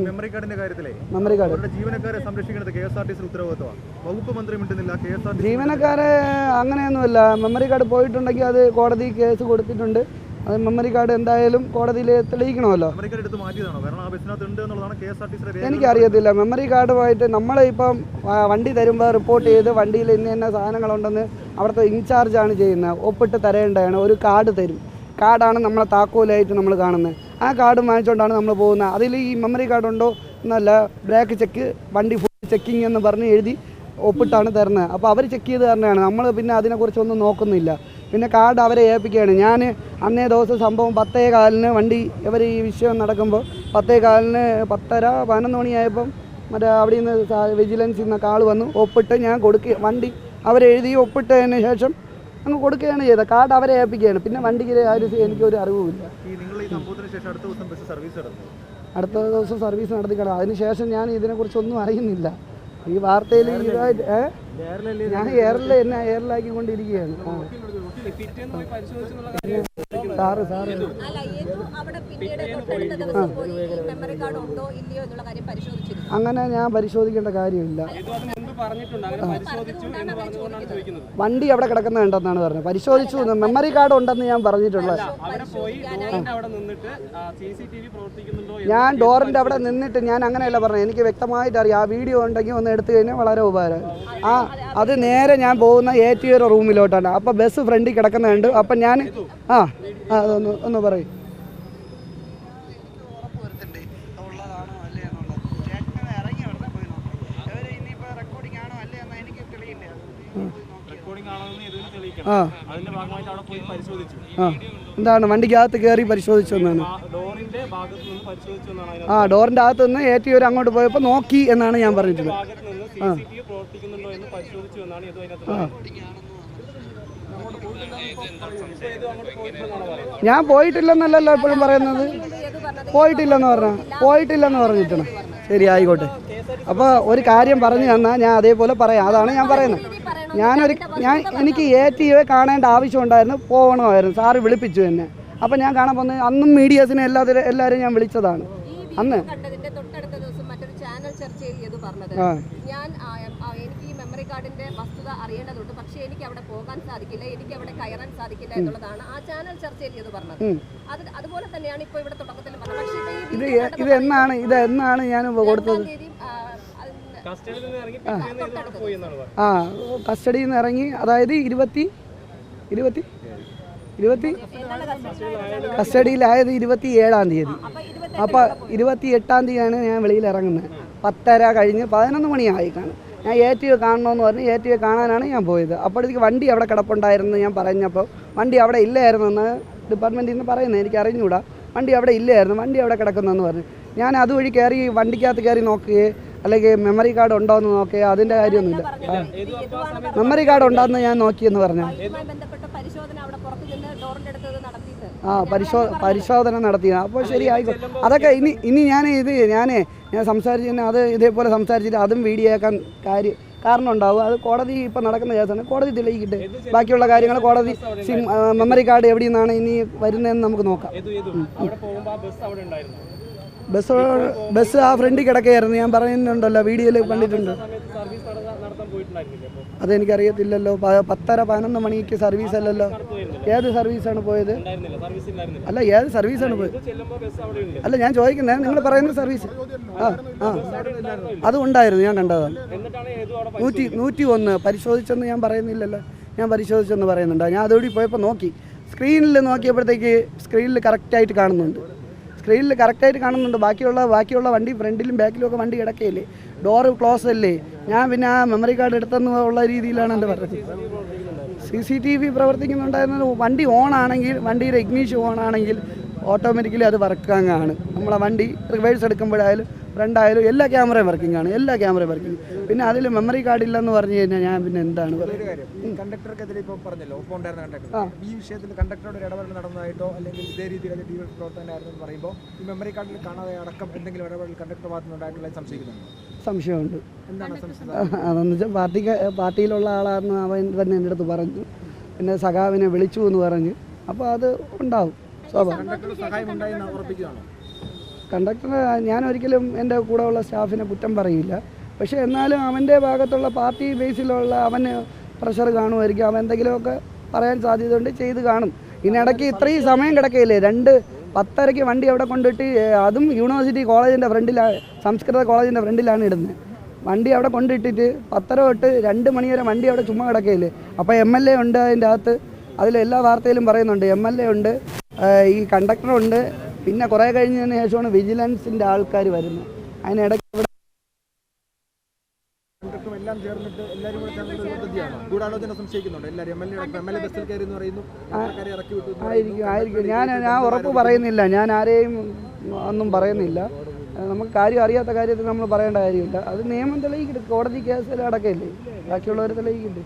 Memory കാർഡിന്റെ കാര്യത്തിലെ memory card ജീവനക്കാരെ സംരക്ഷിക്കുന്നത് KSRTC ഉത്തരവാദിത്തമാണ്. വകുപ്പ് മന്ത്രി മിണ്ടുന്നില്ല. KSRTC ജീവനക്കാരെ അങ്ങനെയൊന്നുമില്ല. മെമ്മറി കാർഡ് പോയിട്ടുണ്ടെങ്കിൽ അത് കോടതി കേസ് കൊടുത്തിട്ടുണ്ട്. അത് മെമ്മറി കാർഡ് എന്തായാലും കോടതിയിൽ തെളിയിക്കണമല്ലോ. എനിക്കറിയത്തില്ല. മെമ്മറി കാർഡുമായിട്ട് നമ്മളിപ്പം വണ്ടി തരുമ്പോൾ റിപ്പോർട്ട് ചെയ്ത് വണ്ടിയിൽ ഇന്ന സാധനങ്ങളുണ്ടെന്ന് അവിടുത്തെ ഇൻചാർജാണ് ചെയ്യുന്നത്. ഒപ്പിട്ട് തരേണ്ടതാണ്. ഒരു കാർഡ് തരും. കാർഡാണ് നമ്മളെ താക്കോലായിട്ട് നമ്മൾ കാണുന്നത്. ആ കാർഡ് വാങ്ങിച്ചുകൊണ്ടാണ് നമ്മൾ പോകുന്നത്. അതിൽ ഈ മെമ്മറി കാർഡുണ്ടോ എന്നല്ല, ബ്രേക്ക് ചെക്ക്, വണ്ടി ഫുൾ ചെക്കിങ് എന്ന് പറഞ്ഞ് എഴുതി ഒപ്പിട്ടാണ് തരുന്നത്. അപ്പോൾ അവർ ചെക്ക് ചെയ്ത് തന്നെയാണ്. നമ്മൾ പിന്നെ അതിനെക്കുറിച്ചൊന്നും നോക്കുന്നില്ല. പിന്നെ കാർഡ് അവരെ ഏൽപ്പിക്കുകയാണ്. ഞാൻ അന്നേ ദിവസം സംഭവം 10:15 വണ്ടി ഇവർ ഈ വിഷയം നടക്കുമ്പോൾ 10:15 10:30 11 മണിയായപ്പം മറ്റേ അവിടെ നിന്ന് വിജിലൻസിൽ നിന്ന് ആൾ വന്നു. ഒപ്പിട്ട് ഞാൻ വണ്ടി അവരെഴുതി ഒപ്പിട്ടതിന് ശേഷം അങ്ങ് കൊടുക്കുകയാണ് ചെയ്തത്. കാർഡ് അവരെ ഏൽപ്പിക്കുകയാണ്. പിന്നെ വണ്ടിക്ക് എനിക്കൊരു അറിവുമില്ല. അടുത്ത ദിവസം സർവീസ് നടത്തിക്കണം. അതിനുശേഷം ഞാൻ ഇതിനെക്കുറിച്ചൊന്നും അറിയുന്നില്ല. ഈ വാർത്തയിൽ ഇതായിട്ട് ഞാൻ എയറിലാക്കിക്കൊണ്ടിരിക്കുകയാണ്. സാറ് അങ്ങനെ ഞാൻ പരിശോധിക്കേണ്ട കാര്യമില്ല. വണ്ടി അവിടെ കിടക്കുന്നുണ്ടെന്നാണ് പറഞ്ഞത്. പരിശോധിച്ചു. മെമ്മറി കാർഡ് ഉണ്ടെന്ന് ഞാൻ പറഞ്ഞിട്ടുള്ളത്. ഞാൻ ഡോറിൻ്റെ അവിടെ നിന്നിട്ട് ഞാൻ അങ്ങനെയല്ല പറഞ്ഞത്. എനിക്ക് വ്യക്തമായിട്ട് അറിയാം. ആ വീഡിയോ ഉണ്ടെങ്കിൽ ഒന്ന് എടുത്തു കഴിഞ്ഞാൽ വളരെ ഉപകാരം. അത് നേരെ ഞാൻ പോകുന്ന ATO റൂമിലോട്ടാണ്. അപ്പോൾ ബസ് ഫ്രണ്ടിൽ കിടക്കുന്നുണ്ട്. അപ്പം ഞാൻ അതൊന്ന് പറയും. എന്താണ് വണ്ടിക്കകത്ത് കയറി പരിശോധിച്ചു എന്നാണ്. ഡോറിൻ്റെ അകത്ത് നിന്ന് ATO അങ്ങോട്ട് പോയപ്പോൾ നോക്കി എന്നാണ് ഞാൻ പറഞ്ഞിട്ടുള്ളത്. ഞാൻ പോയിട്ടില്ലെന്നല്ലല്ലോ എപ്പോഴും പറയുന്നത്. പോയിട്ടില്ലെന്ന് പറഞ്ഞിട്ടാണ്. ശരി, ആയിക്കോട്ടെ. അപ്പോൾ ഒരു കാര്യം പറഞ്ഞു തന്നാൽ ഞാൻ അതേപോലെ പറയാം. അതാണ് ഞാൻ പറയുന്നത്. എനിക്ക് ATO കാണേണ്ട ആവശ്യമുണ്ടായിരുന്നു. പോകണമായിരുന്നു. സാറ് വിളിപ്പിച്ചു എന്നെ. അപ്പം ഞാൻ കാണാൻ പോകുന്നത് അന്നും മീഡിയസിനെ എല്ലാവരും ഞാൻ വിളിച്ചതാണ്. അന്ന് എനിക്ക് ഈ മെമ്മറി കാർഡിന്റെ വസ്തുത അറിയേണ്ടതുണ്ട്. പക്ഷേ എനിക്ക് അവിടെ പോകാൻ സാധിക്കില്ല, എനിക്ക് അവിടെ കയറാൻ സാധിക്കില്ല എന്നുള്ളതാണ് ആ ചാനൽ ചർച്ചയിൽ ഇത് പറഞ്ഞത്. അതുപോലെ തന്നെയാണ് ഇപ്പോൾ ഇവിടെ തുടക്കത്തിൽ പറഞ്ഞത്. പക്ഷേ ഇത് എന്നാണ് ഞാൻ കൊടുത്തത്? കസ്റ്റഡിയിൽ നിന്ന് ഇറങ്ങി, അതായത് 20 കസ്റ്റഡിയിലായത് 27-ാം തീയതി. അപ്പോൾ 28-ാം തീയതിയാണ് ഞാൻ വെളിയിൽ ഇറങ്ങുന്നത്. 10:30 കഴിഞ്ഞ് 11 മണിയായി കാണും. ഞാൻ ATO കാണണമെന്ന് പറഞ്ഞ് ATO കാണാനാണ് ഞാൻ പോയത്. അപ്പോഴത്തേക്ക് വണ്ടി അവിടെ കിടപ്പുണ്ടായിരുന്നു. ഞാൻ പറഞ്ഞപ്പോൾ വണ്ടി അവിടെ ഇല്ലായിരുന്നെന്ന് ഡിപ്പാർട്ട്മെൻറ്റിൽ നിന്ന് പറയുന്നത്. എനിക്ക് അറിഞ്ഞുകൂടാ. വണ്ടി അവിടെ ഇല്ലായിരുന്നു. വണ്ടി അവിടെ കിടക്കുന്നതെന്ന് പറഞ്ഞു. ഞാൻ അതുവഴി കയറി വണ്ടിക്കകത്ത് കയറി നോക്കുകയോ അല്ലെങ്കിൽ മെമ്മറി കാർഡ് ഉണ്ടോ എന്ന് നോക്കുകയോ അതിൻ്റെ കാര്യമൊന്നുമില്ല. മെമ്മറി കാർഡ് ഉണ്ടോയെന്ന് ഞാൻ നോക്കിയെന്ന് പറഞ്ഞു. പരിശോധന നടത്തി. അപ്പോൾ ശരി, ആയിക്കോട്ടെ. അതൊക്കെ ഇനി ഞാൻ സംസാരിച്ച് തന്നെ അത് ഇതേപോലെ സംസാരിച്ചിട്ട് അതും വീഡിയോ ആക്കാൻ കാരണം ഉണ്ടാവും. അത് കോടതി ഇപ്പം നടക്കുന്ന കേസാണ്. കോടതി തെളിയിക്കട്ടെ. ബാക്കിയുള്ള കാര്യങ്ങൾ കോടതി മെമ്മറി കാർഡ് എവിടെ നിന്നാണ് ഇനി വരുന്നതെന്ന് നമുക്ക് നോക്കാം. ബസ് ആ ഫ്രണ്ടിൽ കിടക്കുകയായിരുന്നു. ഞാൻ പറയുന്നുണ്ടല്ലോ, വീഡിയോയിൽ കണ്ടിട്ടുണ്ട്. അതെനിക്കറിയത്തില്ലല്ലോ. 10:30-11 മണിക്ക് സർവീസ് അല്ലല്ലോ. ഏത് സർവീസാണ് പോയത്? അല്ല, ഏത് സർവീസാണ് പോയത്? അല്ല, ഞാൻ ചോദിക്കുന്നത് നിങ്ങൾ പറയുന്ന സർവീസ്. അത് ഉണ്ടായിരുന്നു. ഞാൻ കണ്ടതാണ്. 101 പരിശോധിച്ചെന്ന് ഞാൻ പറയുന്നില്ലല്ലോ. ഞാൻ പരിശോധിച്ചെന്ന് പറയുന്നുണ്ട്. ഞാൻ അതോടെ പോയപ്പോൾ നോക്കി. സ്ക്രീനിൽ നോക്കിയപ്പോഴത്തേക്ക് സ്ക്രീനിൽ കറക്റ്റായിട്ട് കാണുന്നുണ്ട്. ബാക്കിയുള്ള വണ്ടി ഫ്രണ്ടിലും ബാക്കിലും ഒക്കെ വണ്ടി കിടക്കുകയില്ലേ. ഡോറ് ക്ലോസ് അല്ലേ. ഞാൻ പിന്നെ ആ മെമ്മറി കാർഡ് എടുത്തെന്നുള്ള രീതിയിലാണ് എൻ്റെ പറഞ്ഞത്. CCTV പ്രവർത്തിക്കുന്നുണ്ടായിരുന്നത്. വണ്ടി ഓണാണെങ്കിൽ, വണ്ടിയുടെ ഇഗ്നീഷൻ ഓണാണെങ്കിൽ ഓട്ടോമാറ്റിക്കലി അത് വർക്കിങ്ങാണ്. നമ്മളെ വണ്ടി റിവേഴ്സ് എടുക്കുമ്പോഴായാലും ഫ്രണ്ടായാലും എല്ലാ ക്യാമറയും വർക്കിംഗ് ആണ്. പിന്നെ അതിൽ മെമ്മറി കാർഡ് ഇല്ലെന്ന് പറഞ്ഞു കഴിഞ്ഞാൽ ഞാൻ പിന്നെ എന്താണ് പറയുന്നത്? കണ്ടക്ടർക്കെതിരെ ഇപ്പോൾ പറഞ്ഞല്ലോ, ഒപ്പം ഉണ്ടായിരുന്ന കണ്ടക്ടർ ഈ വിഷയത്തിൽ കണ്ടക്ടറോട് ഇടപെടൽ നടന്നതായിട്ടോ അല്ലെങ്കിൽ ഇതേ രീതിയിൽ അത് DY പ്രവർത്തകനായിരുന്നു എന്ന് പറയുമ്പോൾ ഈ മെമ്മറി കാർഡിൽ കാണാതെ അടക്കം എന്തെങ്കിലും ഇടപെടൽ കണ്ടക്ടർ ഭാഗത്തുനിന്നുണ്ടായിട്ടുള്ള സംശയമുണ്ട്. എന്താണ് സംശയം? അതെന്ന് വെച്ചാൽ പാർട്ടിയിലുള്ള ആളാണെന്ന് അവൻ തന്നെ എൻ്റെ അടുത്ത് പറഞ്ഞു. പിന്നെ സഖാവിനെ വിളിച്ചു എന്ന് പറഞ്ഞു. അപ്പോൾ അത് ഉണ്ടാവും. കണ്ടക്ടർ സഹായം ഉണ്ടായി ഉറപ്പിക്കുകയാണോ? കണ്ടക്ടർ ഞാൻ ഒരിക്കലും എൻ്റെ കൂടെ ഉള്ള സ്റ്റാഫിനെ കുറ്റം പറയില്ല. പക്ഷേ എന്നാലും അവൻ്റെ ഭാഗത്തുള്ള പാർട്ടി ബേസിലുള്ള അവന് പ്രഷർ കാണുമായിരിക്കും. അവൻ എന്തെങ്കിലുമൊക്കെ പറയാൻ സാധ്യതയുണ്ട്, ചെയ്ത് കാണും. ഇതിനിടയ്ക്ക് ഇത്രയും സമയം കിടക്കയില്ലേ, 2:10 വണ്ടി അവിടെ കൊണ്ടിട്ട്, അതും യൂണിവേഴ്സിറ്റി കോളേജിൻ്റെ ഫ്രണ്ടിലാണ്, സംസ്കൃത കോളേജിൻ്റെ ഫ്രണ്ടിലാണ് ഇടുന്നത്. വണ്ടി അവിടെ കൊണ്ടിട്ടിട്ട് 10 തൊട്ട് 2 മണി വരെ വണ്ടി അവിടെ ചുമ്മാ കിടക്കയില്ലേ. അപ്പോൾ MLA ഉണ്ട് അതിൻ്റെ അകത്ത്, അതിലെല്ലാ വാർത്തയിലും പറയുന്നുണ്ട്. MLA ഉണ്ട്, ഈ കണ്ടക്ടറുണ്ട്, പിന്നെ കുറേ കഴിഞ്ഞതിന് ശേഷമാണ് വിജിലൻസിൻ്റെ ആൾക്കാർ വരുന്നത്. അതിനിടയ്ക്ക് ഇവിടെ കണ്ടക്ടറും എല്ലാം ചേർന്നിട്ട് എല്ലാവരും കൂടെ ചേർന്നിട്ട് ഒരു പദ്ധതിയാണ്. ഗൂഢാലോചന സംശയിക്കുന്നുണ്ട് എല്ലാവരും. MLA ബസ്സിൽ കയറി എന്ന് പറയുന്നു, ആൾക്കാരെ ഇറക്കി വിട്ടു എന്ന് പറയുന്നു. ആയിരിക്കും. ഞാൻ ഉറപ്പ് പറയുന്നില്ല, ഞാൻ ആരെയും ഒന്നും പറയുന്നില്ല. നമുക്ക് കാര്യം അറിയാത്ത കാര്യത്തിൽ നമ്മൾ പറയേണ്ട കാര്യമില്ല. അത് നിയമം തെളിയിക്കട്ടെ, കോടതി കേസിൽ അടക്കമില്ലേ, ബാക്കിയുള്ളവർ തെളിയിക്കട്ടെ.